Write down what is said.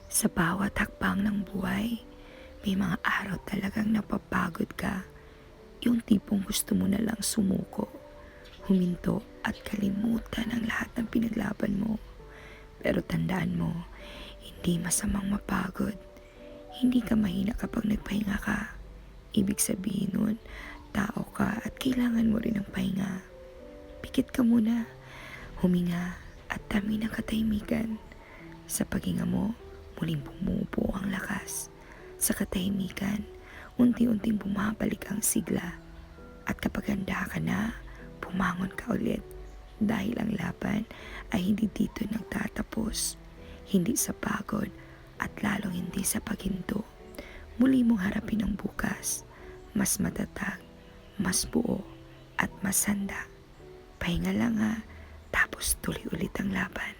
Sa bawat hakbang ng buhay, may mga araw talagang napapagod ka. Yung tipong gusto mo na lang sumuko, huminto at kalimutan ang lahat ng pinaglaban mo. Pero tandaan mo, hindi masamang mapagod. Hindi ka mahina kapag nagpahinga ka. Ibig sabihin nun, tao ka at kailangan mo rin ng pahinga. Pikit ka muna, huminga at dami ng katahimikan. Sa paghinga mo, muling bumubuo ang lakas. Sa katahimikan, unti-unting bumabalik ang sigla. At kapag handa ka na, bumangon ka ulit. Dahil ang laban ay hindi dito nagtatapos. Hindi sa pagod at lalong hindi sa paghinto. Muli mong harapin ang bukas. Mas matatag, mas buo at mas handa. Pahinga lang ha, tapos tuloy ulit ang laban.